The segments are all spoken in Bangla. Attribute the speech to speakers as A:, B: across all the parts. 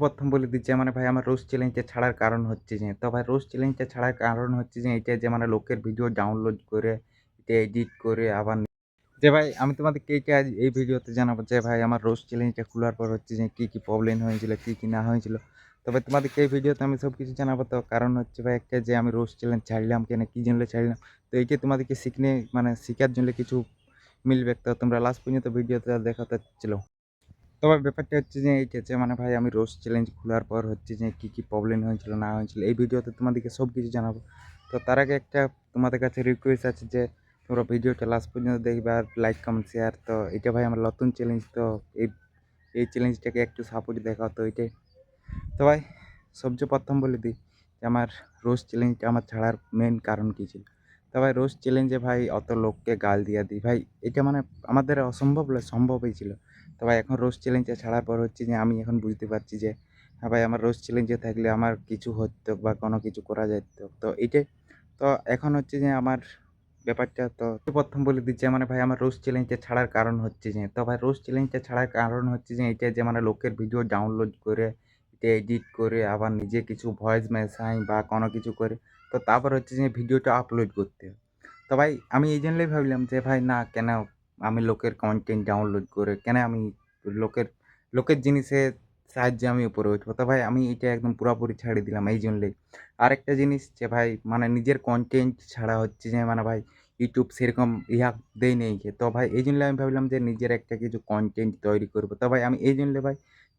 A: প্রথম বলে দিচ্ছি ভাই আমার রোজ চ্যালেঞ্জটা ছাড়ার কারণ হচ্ছে তো ভাই রোজ চ্যালেঞ্জটা ছাড়ার কারণ হচ্ছে এটা যে লোকের ভিডিও ডাউনলোড করে এটা এডিট করে আবার ভাই আমি তোমাদেরকে এইটা আজ এই ভিডিওতে জানাবো যে ভাই আমার রোজ চ্যালেঞ্জটা খোলার পর হচ্ছে কি, কি প্রবলেম হয়েছিল, কি, কি না হয়েছিল। তবে তোমাদেরকে এই ভিডিওতে আমি সবকিছু জানাবো। তো কারণ হচ্ছে ভাই একটা যে আমি রোজ চ্যালেঞ্জ ছাড়লাম কেন, কি জন্য ছাড়লাম। তো এইটা তোমাদেরকে শিখার জন্য কিছু মিলবে। তো তোমরা লাস্ট পর্যন্ত ভিডিওটা দেখাতে ছিল। তবে ব্যাপারটা হচ্ছে এইটা যে ভাই আমি রোস্ট চ্যালেঞ্জ খোলার পর হচ্ছে কি, কি প্রবলেম হয়েছিল না হয়েছিল এই ভিডিওতে তোমাদেরকে সব কিছু জানাবো। তো তার আগে একটা তোমাদের কাছে রিকোয়েস্ট আছে যে তোমরা ভিডিওটা লাস্ট পর্যন্ত দেখবে আর লাইক কমেন্ট শেয়ার। তো এটা ভাই আমার নতুন চ্যালেঞ্জ। তো এই এই চ্যালেঞ্জটাকে একটু সাপোর্ট দেখাও। তো এটাই তো ভাই সবচেয়ে প্রথম বলে দিই যে আমার রোস্ট চ্যালেঞ্জটা আমার ছাড়ার মেন কারণ কী ছিল। তো ভাই রোস্ট চ্যালেঞ্জে ভাই অত লোককে গাল দিয়া দিই ভাই, এটা আমাদের অসম্ভব সম্ভবই ছিল। তো ভাই এখন রোস্ট চ্যালেঞ্জটা ছাড়ার পর হচ্ছে যে আমি এখন বুঝতে পারছি যে হ্যাঁ ভাই আমার রোস্ট চ্যালেঞ্জে থাকলে আমার কিছু হতো বা কোনো কিছু করা যেত। তো এইটাই তো এখন হচ্ছে যে আমার ব্যাপারটা তো প্রথম বলে দিচ্ছি ভাই আমার রোস্ট চ্যালেঞ্জটা ছাড়ার কারণ হচ্ছে তো ভাই রোস্ট চ্যালেঞ্জটা ছাড়ার কারণ হচ্ছে এটা যে লোকের ভিডিও ডাউনলোড করে এটা এডিট করে আবার নিজে কিছু ভয়েস মেশাই বা কোনো কিছু করে তো তারপর হচ্ছে যে ভিডিওটা আপলোড করতে হয়। তো ভাই আমি এই জন্যই ভাবলাম যে ভাই না কেন আমি লোকের কন্টেন্ট ডাউনলোড করে কেন আমি লোকের লোকের জিনিসের সাহায্যে আমি উপরে উঠবো। তো ভাই আমি এটা একদম পুরোপুরি ছেড়ে দিলাম এই জন্যই। আরেকটা জিনিস যে ভাই নিজের কন্টেন্ট ছাড়া হচ্ছে যে ভাই ইউটিউব সেরকম দেয় নেই যে। তো ভাই এই জন্য আমি ভাবলাম যে নিজের একটা কিছু কন্টেন্ট তৈরি করবো। তো ভাই আমি এই জন্য ভাই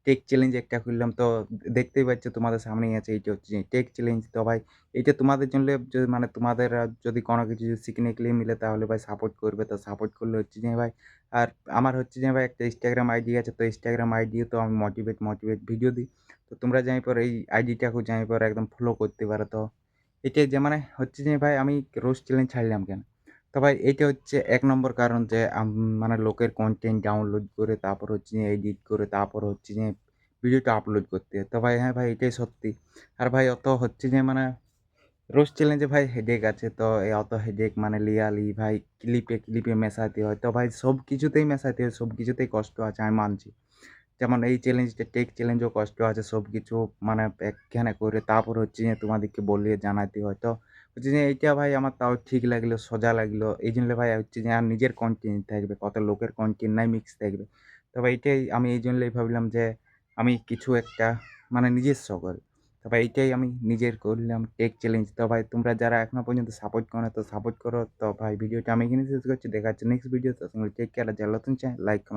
A: টেক চ্যালেঞ্জ একটা খুললাম। তো দেখতেই পাচ্ছ তোমাদের সামনেই আছে, এইটা হচ্ছে যে টেক চ্যালেঞ্জ। তো ভাই এটা তোমাদের জন্য যদি তোমাদের যদি কোনো কিছু সিগনিফিক্যান্টলি মিলে তাহলে ভাই সাপোর্ট করবে। তো সাপোর্ট করলে হচ্ছে যে ভাই আর আমার হচ্ছে যে ভাই একটা ইনস্টাগ্রাম আইডি আছে। তো ইনস্টাগ্রাম আইডিও তো আমি মোটিভেট ভিডিও দিই। তো তোমরা যাই পর এই আইডিটাকে যাই পর একদম ফলো করতে পারো। তো এটাই যে হচ্ছে যে ভাই আমি রোজ চ্যালেঞ্জ ছাড়লাম কেন। তো ভাই এইটা হচ্ছে ১ নম্বর কারণ যে লোকের কনটেন্ট ডাউনলোড করে তারপর হচ্ছে যে এডিট করে তারপর হচ্ছে যে ভিডিওটা আপলোড করতে হয়। তো ভাই হ্যাঁ ভাই এটাই সত্যি। আর ভাই অত হচ্ছে যে রোজ চ্যালেঞ্জে ভাই হেডেক আছে। তো এই অত হেডেক লিয়ালি ভাই ক্লিপে মেশাতে হয়। তো ভাই সব কিছুতেই মেশাতে হয়, সব কিছুতেই কষ্ট আছে আমি মানছি। যেমন এই চ্যালেঞ্জটা টেক চ্যালেঞ্জেও কষ্ট আছে। সবকিছু একখানে করে তারপর হচ্ছে যে তোমাদেরকে বলিয়ে জানাতে হয়। তো হচ্ছে যে এইটা ভাই আমার তাও ঠিক লাগলো, সোজা লাগলো। এইজন্য ভাই হচ্ছে যে আর নিজের কনটেন্ট থাকবে, কত লোকের কনটেন্ট নাই মিক্স থাকবে। তো ভাই এইটাই আমি এই জন্যই ভাবলাম যে আমি কিছু একটা নিজস্ব করি। তো ভাই এইটাই আমি নিজের করলাম টেক চ্যালেঞ্জ। তো ভাই তোমরা যারা এখনো পর্যন্ত সাপোর্ট করো তো সাপোর্ট করো। তো ভাই ভিডিওটা আমি এখানে শেষ করছি। দেখা হচ্ছে নেক্সট ভিডিওতে। Take care. যারা নতুন চায় লাইক কমেন্ট